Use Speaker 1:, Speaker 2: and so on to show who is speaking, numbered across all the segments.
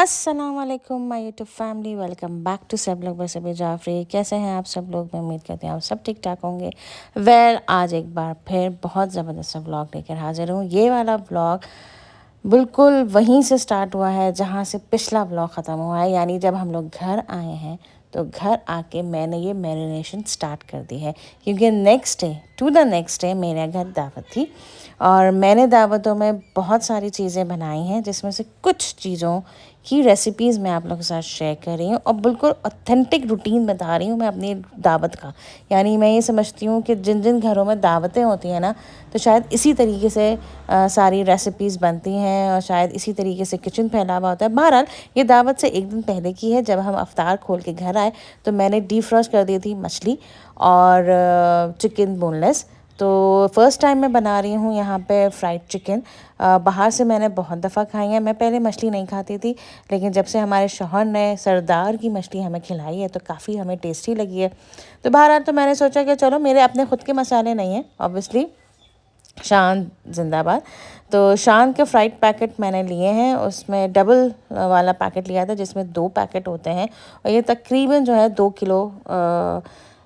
Speaker 1: अस्सलाम वालेकुम my YouTube family, welcome back to सब लोग बस अभी जाफरी। कैसे हैं आप सब लोग? मैं उम्मीद करती हूँ आप सब ठीक ठाक होंगे। आज एक बार फिर बहुत ज़बरदस्त सा व्लॉग लेकर हाजिर हूँ। ये वाला व्लॉग बिल्कुल वहीं से स्टार्ट हुआ है जहाँ से पिछला व्लॉग ख़त्म हुआ है, यानी जब हम लोग घर आए हैं तो घर आके मैंने ये मैरिनेशन स्टार्ट कर दी है, क्योंकि नेक्स्ट डे मेरे घर दावत थी और मैंने दावतों में बहुत सारी चीज़ें बनाई हैं, जिसमें से कुछ चीज़ों की रेसिपीज़ मैं आप लोगों के साथ शेयर कर रही हूँ और बिल्कुल ऑथेंटिक रूटीन बता रही हूँ मैं अपनी दावत का। यानी मैं ये समझती हूँ कि जिन जिन घरों में दावतें होती हैं ना, तो शायद इसी तरीके से सारी रेसिपीज़ बनती हैं और शायद इसी तरीके से किचन फैला हुआ होता है। बहरहाल ये दावत से एक दिन पहले की है। जब हम अफ्तार खोल के घर आए तो मैंने डीप फ्रॉस्ट कर दी थी मछली और चिकन बोनलेस। तो फ़र्स्ट टाइम मैं बना रही हूँ यहाँ पे फ्राइड चिकन। बाहर से मैंने बहुत दफ़ा खाई है। मैं पहले मछली नहीं खाती थी, लेकिन जब से हमारे शौहर ने सरदार की मछली हमें खिलाई है तो काफ़ी हमें टेस्टी लगी है। तो बहरहाल तो मैंने सोचा कि चलो, मेरे अपने खुद के मसाले नहीं हैं ऑब्वियसली, शान जिंदाबाद। तो शान के फ्राइड पैकेट मैंने लिए हैं, उसमें डबल वाला पैकेट लिया था जिसमें 2 पैकेट होते हैं और ये तकरीबन जो है 2 किलो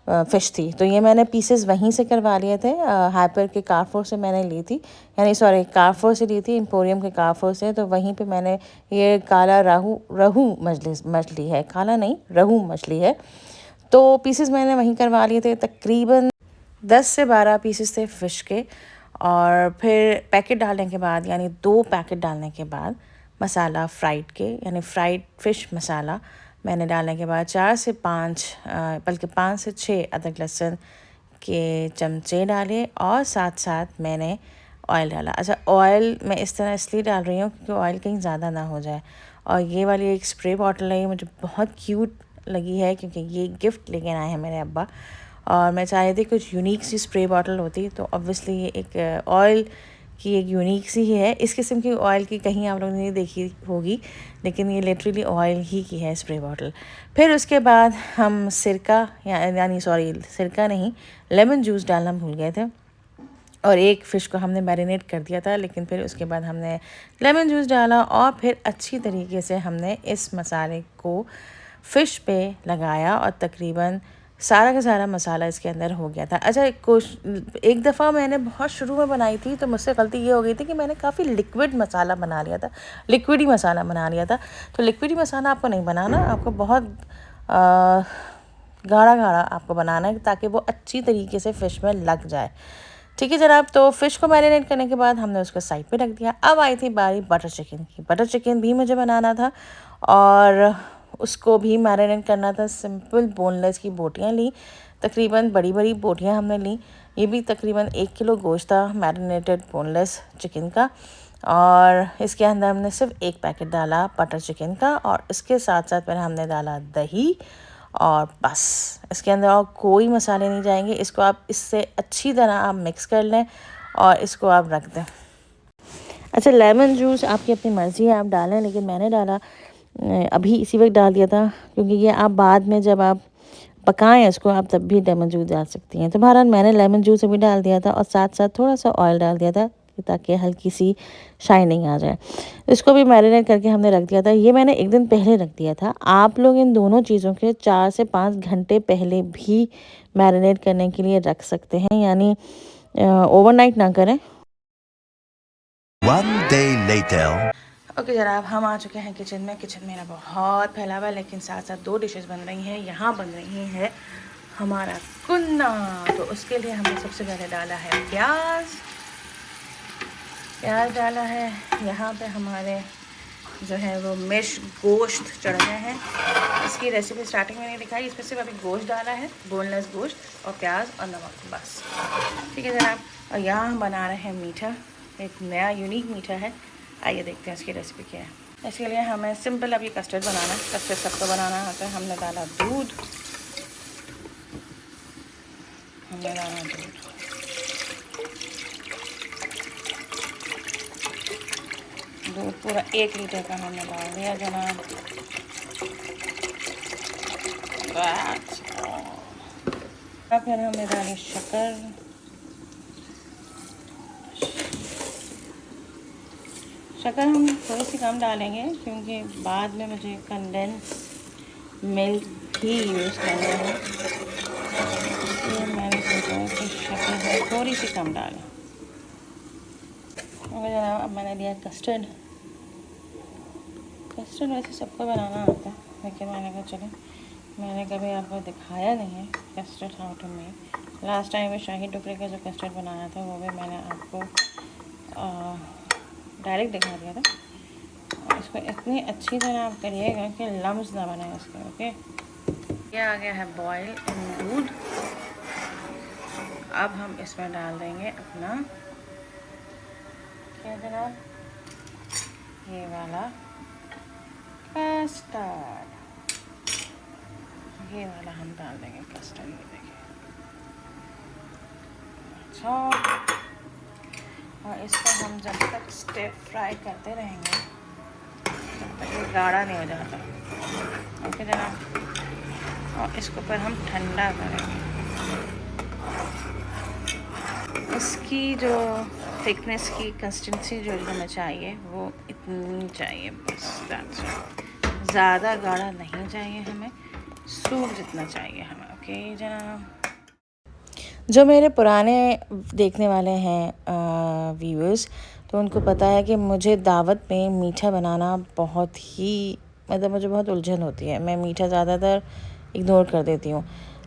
Speaker 1: फ़िश थी। तो ये मैंने पीसेस वहीं से करवा लिए थे, हाइपर के कारफोर से मैंने ली थी, यानी सॉरी कारफोर से ली थी, एम्पोरियम के कारफोर से। तो वहीं पे मैंने ये काला रहू मछली है, काला नहीं रहू मछली है। तो पीसेस मैंने वहीं करवा लिए थे, तकरीबन 10 से 12 पीसेस थे फ़िश के। और फिर पैकेट डालने के बाद, यानी 2 पैकेट डालने के बाद मसाला फ्राइड के, यानी फ्राइड फ़िश मसाला मैंने डालने के बाद 4 से 5 बल्कि 5 से 6 अदरक लहसुन के चमचे डाले और साथ साथ मैंने ऑयल डाला। अच्छा, ऑयल मैं इस तरह इसलिए डाल रही हूँ क्योंकि ऑयल कहीं ज़्यादा ना हो जाए। और ये वाली एक स्प्रे बॉटल है, ये मुझे बहुत क्यूट लगी है क्योंकि ये गिफ्ट लेके आए हैं मेरे अब्बा, और मैं चाह रही थी कुछ यूनिक सी स्प्रे बॉटल होती। तो ऑब्वियसली ये एक ऑयल की एक यूनिक सी ही है। इस किस्म की ऑयल की कहीं आप लोगों ने नहीं देखी होगी, लेकिन ये लिटरली ऑयल ही की है स्प्रे बॉटल। फिर उसके बाद हम सिरका यानी सॉरी सिरका नहीं, लेमन जूस डालना भूल गए थे और एक फ़िश को हमने मैरिनेट कर दिया था, लेकिन फिर उसके बाद हमने लेमन जूस डाला और फिर अच्छी तरीके से हमने इस मसाले को फ़िश पे लगाया और तकरीबन सारा का सारा मसाला इसके अंदर हो गया था। अच्छा, एक दफ़ा मैंने बहुत शुरू में बनाई थी तो मुझसे गलती ये हो गई थी कि मैंने काफ़ी लिक्विड मसाला बना लिया था, लिक्विडी मसाला बना लिया था। तो लिक्विडी मसाला आपको नहीं बनाना, आपको बहुत गाढ़ा गाढ़ा आपको बनाना है ताकि वो अच्छी तरीके से फ़िश में लग जाए। ठीक है जनाब। तो फ़िश को मैरिनेट करने के बाद हमने उसको साइड पे रख दिया। अब आई थी बारी बटर चिकन की। बटर चिकन भी मुझे बनाना था और उसको भी मैरिनेट करना था। सिंपल बोनलेस की बोटियाँ ली, तकरीबन बड़ी बड़ी बोटियाँ हमने ली। ये भी तकरीबन 1 किलो गोश्त था मैरिनेटेड बोनलेस चिकन का। और इसके अंदर हमने सिर्फ 1 पैकेट डाला बटर चिकन का और इसके साथ साथ फिर हमने डाला दही और बस। इसके अंदर और कोई मसाले नहीं जाएंगे। इसको आप इससे अच्छी तरह आप मिक्स कर लें और इसको आप रख दें। अच्छा, लेमन जूस आपकी अपनी मर्ज़ी है, आप डालें, लेकिन मैंने डाला अभी इसी वक्त डाल दिया था, क्योंकि ये आप बाद में जब आप पकाएं इसको आप तब भी लेमन जूस डाल सकती हैं। तो बहरहाल मैंने लेमन जूस अभी डाल दिया था और साथ साथ थोड़ा सा ऑयल डाल दिया था ताकि हल्की सी शाइनिंग आ जाए। इसको भी मैरिनेट करके हमने रख दिया था। ये मैंने एक दिन पहले रख दिया था। आप लोग इन दोनों चीज़ों के 4 से 5 घंटे पहले भी मैरिनेट करने के लिए रख सकते हैं, यानी ओवरनाइट ना करें।
Speaker 2: One day later.
Speaker 1: ओके जनाब, हम आ चुके हैं किचन में। किचन मेरा बहुत फैला हुआ है, लेकिन साथ साथ 2 डिशेस बन रही हैं। यहाँ बन रही है हमारा कुन्ना। तो उसके लिए हमने सबसे पहले डाला है प्याज डाला है। यहाँ पे हमारे जो है वो मिश गोश्त चढ़ गए हैं। इसकी रेसिपी स्टार्टिंग में नहीं दिखाई, इसमें सिर्फ अभी गोश्त डाला है, बोनलेस गोश्त और प्याज और नमक, बस। ठीक है जनाब। और यहाँ हम बना रहे हैं मीठा, एक नया यूनिक मीठा है। आइए देखते हैं इसकी रेसिपी क्या है। इसके लिए हमें सिंपल अभी कस्टर्ड बनाना है। कस्टर्ड सबको बनाना आता है। हमने डाला दूध, दूध पूरा 1 लीटर का हमने डाल दिया जनाब। फिर हमने डाली शक्कर हम थोड़ी सी कम डालेंगे क्योंकि बाद में मुझे कंडेंस मिल्क ही यूज़ करना है, इसलिए मैंने सोचा है कि शक्कर हम थोड़ी सी कम डालें। और जनाब अब मैंने लिया कस्टर्ड। कस्टर्ड वैसे सबको बनाना आता है, लेकिन मैंने कहा चलो मैंने कभी आपको दिखाया नहीं है custard how to make. Last time में शाही टुकड़े का जो कस्टर्ड बनाया था वो भी मैंने आपको डायरेक्ट दिखा दिया था। और इसको इतनी अच्छी तरह आप करिएगा कि लम्स ना बने इसके। ओके, ये आ गया है बॉयल इन दूध। अब हम इसमें डाल देंगे अपना क्या जनाब, ये वाला कस्टर्ड। ये वाला हम डाल देंगे कस्टर्ड, ये देखिए। अच्छा, और इसको हम जब तक स्टिर फ्राई करते रहेंगे तब तक ये गाढ़ा नहीं हो जाता। ओके जनाब, और इसको फिर हम ठंडा करेंगे। इसकी जो थिकनेस की कंसिस्टेंसी जो हमें चाहिए वो इतनी चाहिए बस, ज़्यादा गाढ़ा नहीं चाहिए हमें, सूप जितना चाहिए हमें। ओके जनाब, जो मेरे पुराने देखने वाले हैं व्यूअर्स, तो उनको पता है कि मुझे दावत में मीठा बनाना बहुत ही मतलब मुझे बहुत उलझन होती है। मैं मीठा ज़्यादातर इग्नोर कर देती हूँ,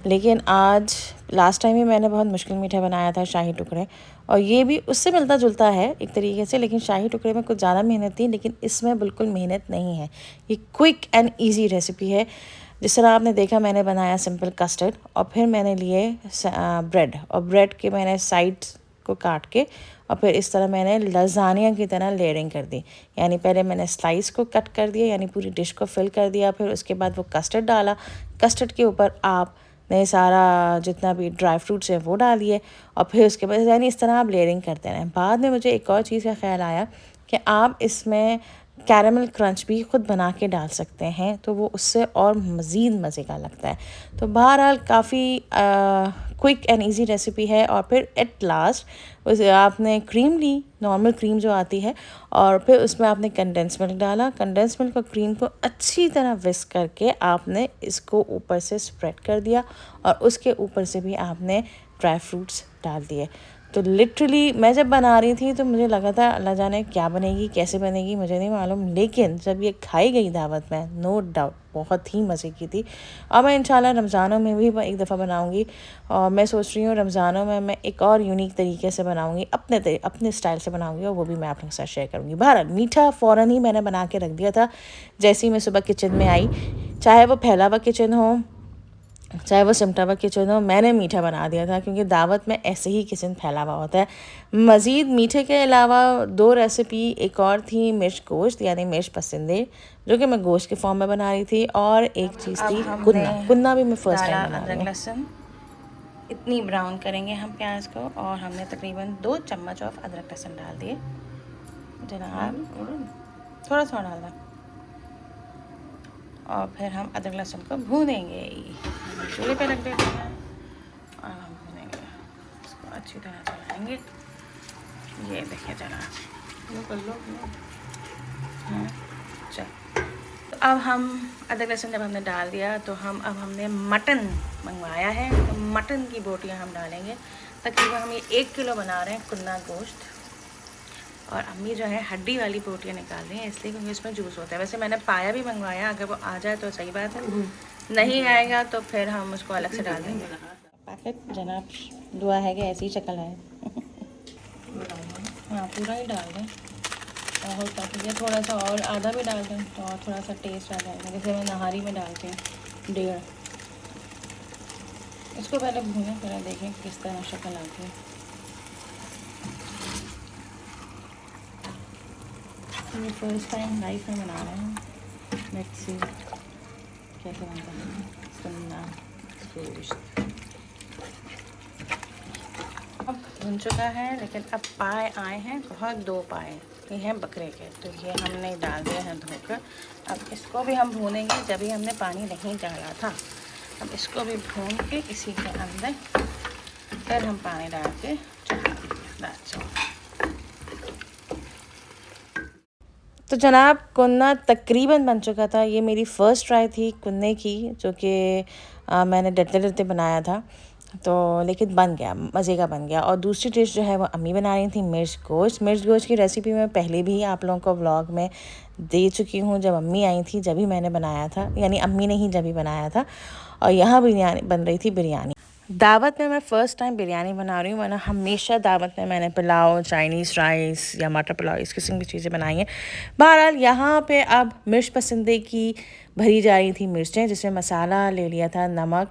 Speaker 1: लेकिन आज लास्ट टाइम ही मैंने बहुत मुश्किल मीठा बनाया था शाही टुकड़े, और ये भी उससे मिलता जुलता है एक तरीके से, लेकिन शाही टुकड़े में कुछ ज़्यादा मेहनत थी, लेकिन इसमें बिल्कुल मेहनत नहीं है। ये क्विक एंड ईजी रेसिपी है। जिस तरह आपने देखा मैंने बनाया सिंपल कस्टर्ड, और फिर मैंने लिए ब्रेड, और ब्रेड के मैंने साइड्स को काट के और फिर इस तरह मैंने लजानिया की तरह लेयरिंग कर दी। यानी पहले मैंने स्लाइस को कट कर दिया, यानी पूरी डिश को फिल कर दिया, फिर उसके बाद वो कस्टर्ड डाला। कस्टर्ड के ऊपर आपने सारा जितना भी ड्राई फ्रूट्स हैं वो डालिए, और फिर उसके बाद यानी इस तरह आप लेयरिंग करते रहें। बाद में मुझे एक और चीज़ का ख्याल आया कि आप इसमें कैरेमल क्रंच भी ख़ुद बना के डाल सकते हैं, तो वो उससे और मज़ीद मज़े का लगता है। तो बहरहाल काफ़ी क्विक एंड इजी रेसिपी है। और फिर एट लास्ट उसे आपने क्रीम ली, नॉर्मल क्रीम जो आती है, और फिर उसमें आपने कंडेंस मिल्क डाला। कंडेंस मिल्क और क्रीम को अच्छी तरह विस्क करके आपने इसको ऊपर से स्प्रेड कर दिया, और उसके ऊपर से भी आपने ड्राई फ्रूट्स डाल दिए। तो लिटरली मैं जब बना रही थी तो मुझे लगा था अल्लाह जाने क्या बनेगी कैसे बनेगी मुझे नहीं मालूम, लेकिन जब ये खाई गई दावत में नो डाउट बहुत ही मज़े की थी। और मैं इंशाल्लाह रमज़ानों में भी एक दफ़ा बनाऊंगी, और मैं सोच रही हूँ रमज़ानों में मैं एक और यूनिक तरीके से बनाऊंगी, अपने स्टाइल से बनाऊंगी, और वो भी मैं आप लोगों के साथ शेयर करूँगी। बहरहाल मीठा फ़ौरन ही मैंने बना के रख दिया था। जैसे ही मैं सुबह किचन में आई, चाहे वो फैला हुआ किचन हो चाहे वो सिमटा हुआ किचन हो, मैंने मीठा बना दिया था, क्योंकि दावत में ऐसे ही किचन फैला हुआ होता है। मज़ीद मीठे के अलावा 2 रेसिपी एक और थी, मिर्च गोश्त यानी मिर्च पसंदे, जो कि मैं गोश्त के फॉर्म में बना रही थी, और एक चीज़ थी कुन्ना भी मैं फ़र्स्ट टाइम बना रही हूँ। लहसुन इतनी ब्राउन करेंगे हम प्याज को, और हमने तकरीबन 2 चम्मच ऑफ अदरक लहसुन डाल दिए जनाब, थोड़ा थोड़ा डालना, और फिर हम अदरक लहसुन को भूनेंगे। चूल्हे पे रख देते हैं और हम भूनेंगे इसको, अच्छी तरह चलाएंगे। ये देखिए जरा कर लो। चल, तो अब हम अदरक लहसुन जब हमने डाल दिया, तो अब हमने मटन मंगवाया है, तो मटन की बोटियां हम डालेंगे। तकरीबन हम ये 1 किलो बना रहे हैं कुन्ना गोश्त, और अम्मी जो है हड्डी वाली बोटियाँ निकाल रही हैं, इसलिए क्योंकि इसमें जूस होता है। वैसे मैंने पाया भी मंगवाया, अगर वो आ जाए तो सही बात है, नहीं आएगा तो फिर हम उसको अलग से डाल देंगे। पैकेट जनाब दुआ है कि ऐसी शक्ल है। हाँ पूरा ही डाल दें, और ताकि ये थोड़ा सा और आधा भी डाल दें तो और थोड़ा सा टेस्ट आ जाएगा, जैसे मैं नहारी में डालती हूँ 1.5। इसको पहले भूनें, फिर देखें किस तरह शक्ल आती है। ये फर्स्ट टाइम लाइफ में बना रहे हैं, लेट्स सी कैसे बनता है कुन्ना गोश्त। अब भुन चुका है, लेकिन अब पाए आए हैं बहुत, 2 पाए ये हैं बकरे के, तो ये हमने डाल दिए हैं धोकर। अब इसको भी हम भूनेंगे, जब भी हमने पानी नहीं डाला था। अब इसको भी भून के इसी के अंदर फिर हम पानी डाल के चढ़ा देंगे। तो जनाब कुन्ना तकरीबन बन चुका था। ये मेरी फ़र्स्ट ट्राई थी कुन्ने की, जो कि मैंने डरते डरते बनाया था, तो लेकिन बन गया, मज़े का बन गया। और दूसरी डिश जो है वो अम्मी बना रही थी, मिर्च गोश्त। मिर्च गोश्त की रेसिपी मैं पहले भी आप लोगों को व्लॉग में दे चुकी हूँ। जब अम्मी आई थी जब ही मैंने बनाया था, यानी अम्मी ने ही जब ही बनाया था। और यहाँ बिरयानी बन रही थी, बिरयानी। दावत में मैं फ़र्स्ट टाइम बिरयानी बना रही हूँ, वरना हमेशा दावत में मैंने पुलाव, चाइनीज़ राइस या मटर पुलाव, इस किस्म की चीज़ें बनाई हैं। बहरहाल यहाँ पे अब मिर्च पसंदे की भरी जा रही थी मिर्चें, जिसमें मसाला ले लिया था, नमक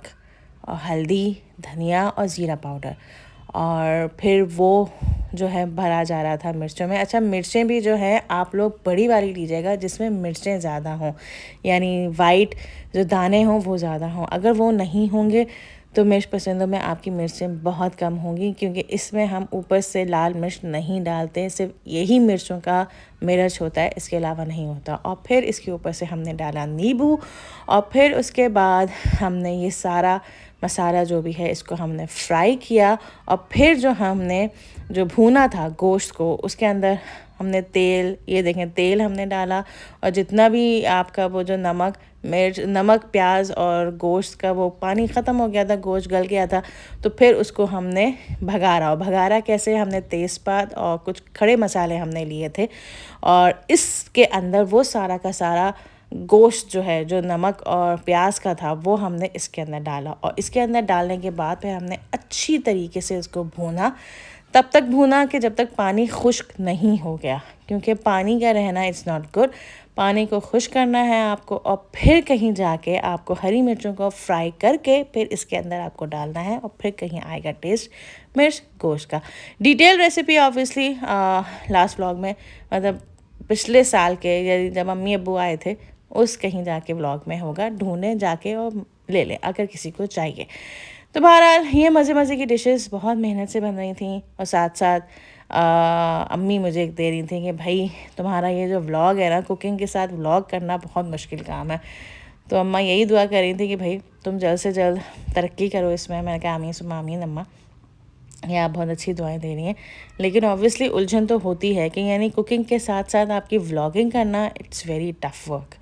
Speaker 1: और हल्दी, धनिया और ज़ीरा पाउडर, और फिर वो जो है भरा जा रहा था मिर्चों में। अच्छा, मिर्चें भी जो है आप लोग बड़ी वाली लीजिएगा, जिसमें मिर्चें ज़्यादा हों, यानी वाइट जो दाने हों वो ज़्यादा हों। अगर वो नहीं होंगे तो मिर्च पसंदों में आपकी मिर्चें बहुत कम होंगी, क्योंकि इसमें हम ऊपर से लाल मिर्च नहीं डालते, सिर्फ यही मिर्चों का मिर्च होता है, इसके अलावा नहीं होता। और फिर इसके ऊपर से हमने डाला नींबू, और फिर उसके बाद हमने ये सारा मसाला जो भी है इसको हमने फ्राई किया। और फिर जो हमने जो भूना था गोश्त को, उसके अंदर हमने तेल, ये देखें तेल हमने डाला, और जितना भी आपका वो जो नमक मिर्च, नमक, प्याज और गोश्त का वो पानी ख़त्म हो गया था, गोश्त गल गया था, तो फिर उसको हमने भगारा। और भगारा कैसे, हमने तेज़पात और कुछ खड़े मसाले हमने लिए थे, और इसके अंदर वो सारा का सारा गोश्त जो है, जो नमक और प्याज का था, वो हमने इसके अंदर डाला। और इसके अंदर डालने के बाद फिर हमने अच्छी तरीके से इसको भूना, तब तक भूना कि जब तक पानी खुश्क नहीं हो गया, क्योंकि पानी का रहना इट्स नॉट गुड। पानी को खुश करना है आपको, और फिर कहीं जाके आपको हरी मिर्चों को फ्राई करके फिर इसके अंदर आपको डालना है, और फिर कहीं आएगा टेस्ट मिर्च गोश्त का। Detail recipe obviously last vlog में, मतलब पिछले साल के, यानी जब अम्मी अब्बू आए थे उस कहीं जाके व्लॉग में होगा, ढूंढें जाके और ले लें अगर किसी को चाहिए। तो बहरहाल ये मज़े मज़े की डिशेस बहुत मेहनत से बन रही थी, और साथ साथ अम्मी मुझे दे रही थी कि भाई तुम्हारा ये जो व्लॉग है ना, कुकिंग के साथ व्लॉग करना बहुत मुश्किल काम है। तो अम्मा यही दुआ कर रही थी कि भाई तुम जल्द से जल्द तरक्की करो इसमें। मैंने कहा आमीन सुम्मा आमीन अम्मा, ये आप बहुत अच्छी दुआएं दे रही हैं, लेकिन ऑब्वियसली उलझन तो होती है कि यानी कुकिंग के साथ साथ आपकी व्लॉगिंग करना इट्स वेरी टफ वर्क।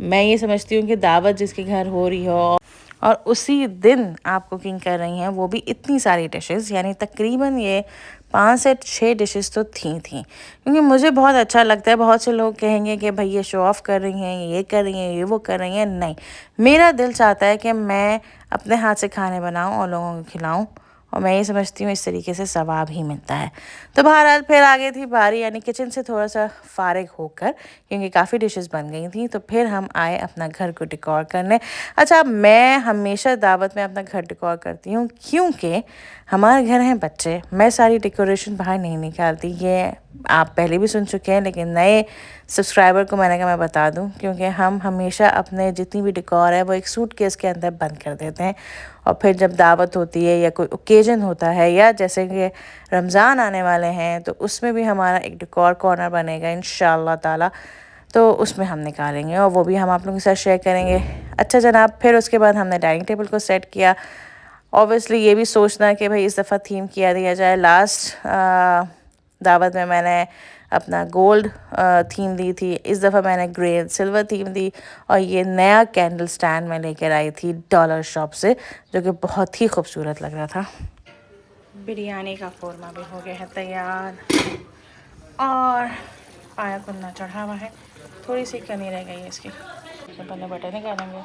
Speaker 1: मैं ये समझती हूँ कि दावत जिसके घर हो रही हो और उसी दिन आप कुकिंग कर रही हैं, वो भी इतनी सारी डिशेस, यानी तकरीबन ये 5 से 6 डिशेस तो थी क्योंकि मुझे बहुत अच्छा लगता है। बहुत से लोग कहेंगे कि भाई ये शो ऑफ़ कर रही हैं, ये कर रही हैं, ये वो कर रही हैं। नहीं, मेरा दिल चाहता है कि मैं अपने हाथ से खाने बनाऊं और लोगों को खिलाऊं, और मैं ये समझती हूँ इस तरीके से सवाब ही मिलता है। तो बहरहाल फिर आगे थी बारी, यानी किचन से थोड़ा सा फारिग होकर, क्योंकि काफ़ी डिशेस बन गई थी, तो फिर हम आए अपना घर को डेकोर करने। अच्छा, मैं हमेशा दावत में अपना घर डेकोर करती हूँ, क्योंकि हमारे घर हैं बच्चे, मैं सारी डेकोरेशन बाहर नहीं निकालती। ये आप पहले भी सुन चुके हैं, लेकिन नए सब्सक्राइबर को मैंने कहा मैं बता दूं, क्योंकि हम हमेशा अपने जितनी भी डेकोर है वो एक सूटकेस के अंदर बंद कर देते हैं, और फिर जब दावत होती है या कोई ओकेजन होता है, या जैसे कि रमज़ान आने वाले हैं, तो उसमें भी हमारा एक डेकोर कॉर्नर बनेगा इंशाअल्लाह ताला, तो उसमें हम निकालेंगे और वो भी हम आप लोगों के साथ शेयर करेंगे। अच्छा जनाब, फिर उसके बाद हमने डाइनिंग टेबल को सेट किया। ऑब्वियसली ये भी सोचना कि भाई इस दफ़ा थीम किया दिया जाए। लास्ट दावत में मैंने अपना गोल्ड थीम दी थी, इस दफ़ा मैंने ग्रे एंड सिल्वर थीम दी, और ये नया कैंडल स्टैंड मैं लेकर आई थी डॉलर शॉप से, जो कि बहुत ही खूबसूरत लग रहा था। बिरयानी का कौरमा भी हो गया है तैयार, और पाया कुन्ना चढ़ा हुआ है। थोड़ी सी कमी रह गई है इसकी, तो पहले बटर निकालेंगे,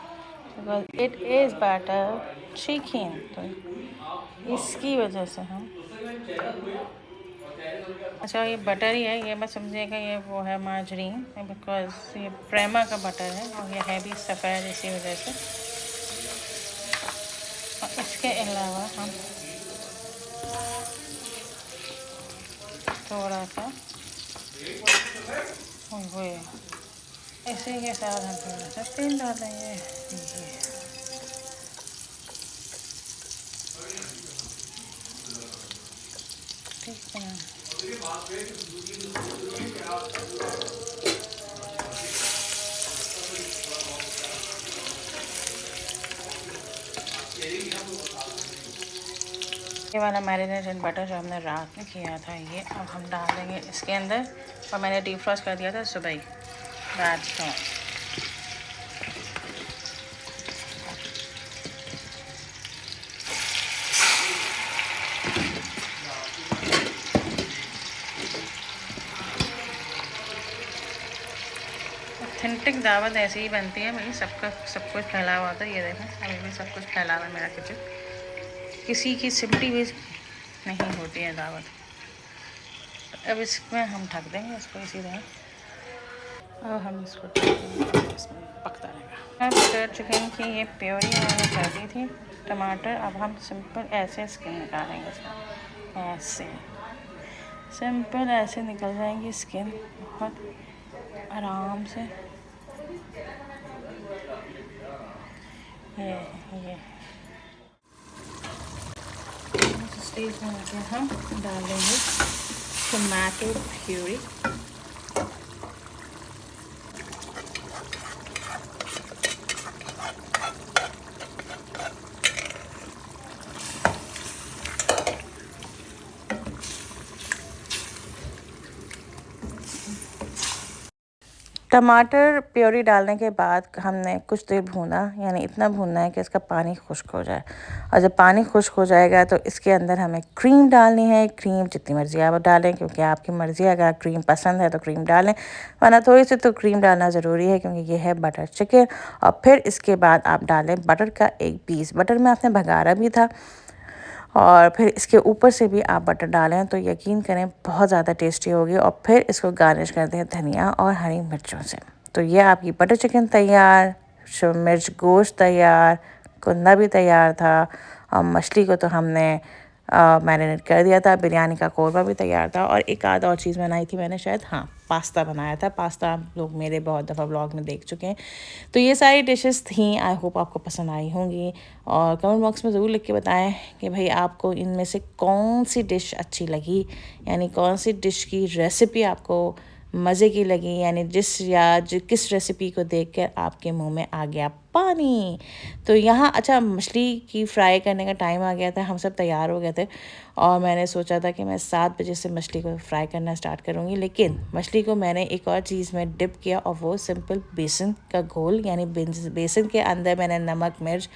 Speaker 1: because it is butter chicken, तो इसकी वजह से हम। अच्छा, ये बटर ही है, ये मत समझिएगा ये वो है मार्जरीन, बिकॉज ये प्रेमा का बटर है, और ये है भी सफ़ेद, इसी वजह से। और इसके अलावा हम थोड़ा सा हुए इसी के साथ हम थोड़ा सा तेल डाल देंगे। ठीक है, ये वाला मैरिनेटेड बटर जो हमने रात में किया था ये अब हम डाल देंगे इसके अंदर, और मैंने डीप फ्रॉस्ट कर दिया था सुबह ही। That's all. ऑथेंटिक दावत ऐसे ही बनती है भाई, सबका सब कुछ फैला हुआ होता है। ये देखें अभी भी सब कुछ फैला हुआ है मेरा किचन, किसी की सिमटी भी नहीं होती है दावत। अब इसमें हम ढक देंगे इसको इसी तरह, अब हम इसको ढक देंगे, इसमें पकता रहेगा। बटर चिकन की ये प्योरी मैंने कर दी थी, टमाटर अब हम सिंपल ऐसे स्किन निकालेंगे इसमें, ऐसे सिंपल ऐसे निकल जाएंगी स्किन बहुत आराम से। ये स्टेज में आके हम डाल देंगे टमाटो प्यूरी। टमाटर प्योरी डालने के बाद हमने कुछ देर भूना, यानी इतना भूनना है कि इसका पानी खुश्क हो जाए। और जब पानी खुश्क हो जाएगा तो इसके अंदर हमें क्रीम डालनी है। क्रीम जितनी मर्ज़ी आप डालें, क्योंकि आपकी मर्ज़ी, अगर क्रीम पसंद है तो क्रीम डालें, वरना थोड़ी सी तो क्रीम डालना ज़रूरी है क्योंकि ये है बटर चिकन। और फिर इसके बाद आप डालें बटर का एक पीस। बटर में आपने भगारा भी था, और फिर इसके ऊपर से भी आप बटर डालें तो यकीन करें बहुत ज़्यादा टेस्टी होगी। और फिर इसको गार्निश कर दें धनिया और हरी मिर्चों से। तो ये आपकी बटर चिकन तैयार, मिर्च गोश्त तैयार, कुंदा भी तैयार था, और मछली को तो हमने मैरिनेट कर दिया था। बिरयानी का कोरमा भी तैयार था, और एक आध और चीज़ बनाई थी मैंने शायद, हाँ पास्ता बनाया था। पास्ता आप लोग मेरे बहुत दफ़ा व्लॉग में देख चुके हैं। तो ये सारी डिशेस थी, आई होप आपको पसंद आई होंगी। और कमेंट बॉक्स में ज़रूर लिख के बताएं कि भाई आपको इनमें से कौन सी डिश अच्छी लगी, यानी कौन सी डिश की रेसिपी आपको मज़े की लगी, यानी किस रेसिपी को देखकर आपके मुंह में आ गया पानी। तो यहाँ अच्छा, मछली की फ्राई करने का टाइम आ गया था, हम सब तैयार हो गए थे, और मैंने सोचा था कि मैं 7 बजे से मछली को फ्राई करना स्टार्ट करूँगी। लेकिन मछली को मैंने एक और चीज़ में डिप किया, और वो सिंपल बेसन का घोल, यानी बेसन के अंदर मैंने नमक, मिर्च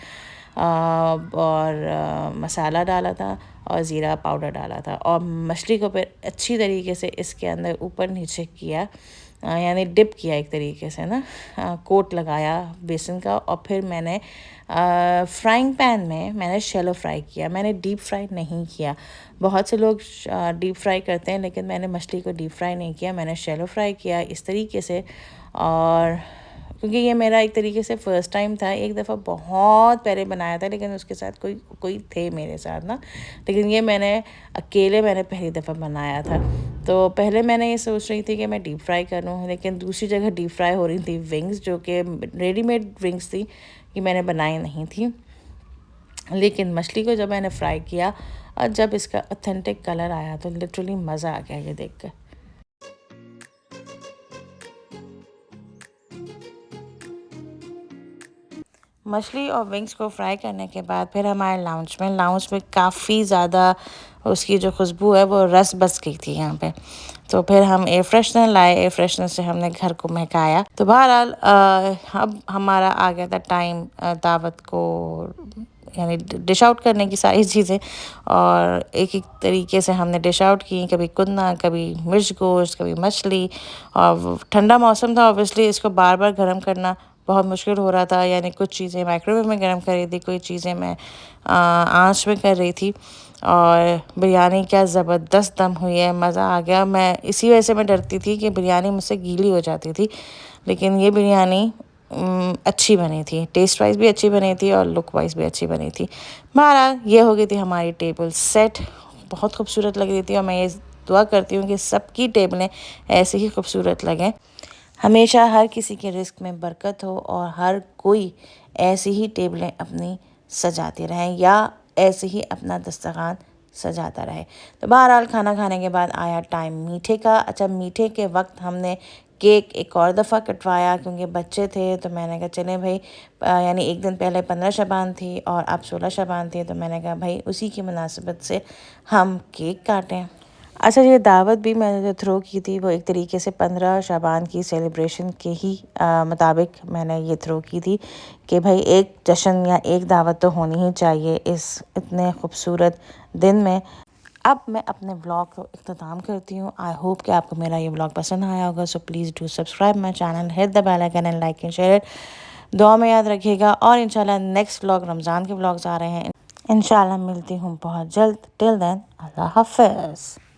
Speaker 1: और मसाला डाला था, और ज़ीरा पाउडर डाला था, और मछली को फिर अच्छी तरीके से इसके अंदर ऊपर नीचे किया, यानी डिप किया एक तरीके से ना, कोट लगाया बेसन का। और फिर मैंने फ्राइंग पैन में मैंने शैलो फ्राई किया, मैंने डीप फ्राई नहीं किया। बहुत से लोग डीप फ्राई करते हैं, लेकिन मैंने मछली को डीप फ्राई नहीं किया, मैंने शैलो फ्राई किया इस तरीके से। और क्योंकि ये मेरा एक तरीके से फ़र्स्ट टाइम था, एक दफ़ा बहुत पहले बनाया था, लेकिन उसके साथ कोई थे मेरे साथ ना, लेकिन ये मैंने अकेले पहली दफ़ा बनाया था। तो पहले मैंने ये सोच रही थी कि मैं डीप फ्राई करूँ, लेकिन दूसरी जगह डीप फ्राई हो रही थी विंग्स, जो कि रेडीमेड विंग्स थी, कि मैंने बनाई नहीं थी। लेकिन मछली को जब मैंने फ्राई किया और जब इसका ऑथेंटिक कलर आया तो लिटरली मज़ा आ गया ये देख कर। मछली और विंग्स को फ्राई करने के बाद फिर हमारे लाउंज में काफ़ी ज़्यादा उसकी जो खुशबू है वो रस बस गई थी यहाँ पे। तो फिर हम एयर फ्रेशनर लाए, एयर फ्रेशनर से हमने घर को महकाया। तो बहरहाल अब हमारा आ गया था टाइम दावत को, यानी डिश आउट करने की सारी चीज़ें, और एक एक तरीके से हमने डिश आउट की, कभी कुन्ना, कभी मिर्च गोश्त, कभी मछली। और ठंडा मौसम था, ऑब्वियसली इसको बार बार गर्म करना बहुत मुश्किल हो रहा था, यानी कुछ चीज़ें माइक्रोवेव में गर्म कर रही थी, कोई चीज़ें मैं आंच में कर रही थी। और बिरयानी क्या ज़बरदस्त दम हुई है, मज़ा आ गया। मैं इसी वजह से मैं डरती थी कि बिरयानी मुझसे गीली हो जाती थी, लेकिन ये बिरयानी अच्छी बनी थी, टेस्ट वाइज भी अच्छी बनी थी और लुक वाइज भी अच्छी बनी थी। बहरहाल ये हो गई थी हमारी टेबल सेट, बहुत खूबसूरत लग रही थी, और मैं ये दुआ करती हूँ कि सबकी टेबलें ऐसे ही खूबसूरत लगें। हमेशा हर किसी के रिस्क में बरकत हो, और हर कोई ऐसी ही टेबलें अपनी सजाते रहें, या ऐसे ही अपना दस्तरखान सजाता रहे। तो बहरहाल खाना खाने के बाद आया टाइम मीठे का। अच्छा, मीठे के वक्त हमने केक एक और दफ़ा कटवाया क्योंकि बच्चे थे, तो मैंने कहा चलें भाई, यानी एक दिन पहले 15 शबान थी और अब 16 शबान थी, तो मैंने कहा भाई उसी की मुनासिबत से हम केक काटें। अच्छा, ये दावत भी मैंने जो थ्रो की थी वो एक तरीके से 15 शाबान की सेलिब्रेशन के ही मुताबिक मैंने ये थ्रो की थी कि भाई एक जश्न या एक दावत तो होनी ही चाहिए इस इतने खूबसूरत दिन में। अब मैं अपने व्लॉग को इख्तिताम करती हूँ। आई होप कि आपको मेरा ये व्लॉग पसंद आया होगा। So please do subscribe my channel, hit the bell icon and like and share it. दुआ में याद रखिएगा और इंशाल्लाह नेक्स्ट व्लॉग रमज़ान के व्लॉग्स आ रहे हैं। इंशाल्लाह मिलती हूँ बहुत जल्द। टिल देन, अल्लाह हाफ़िज़।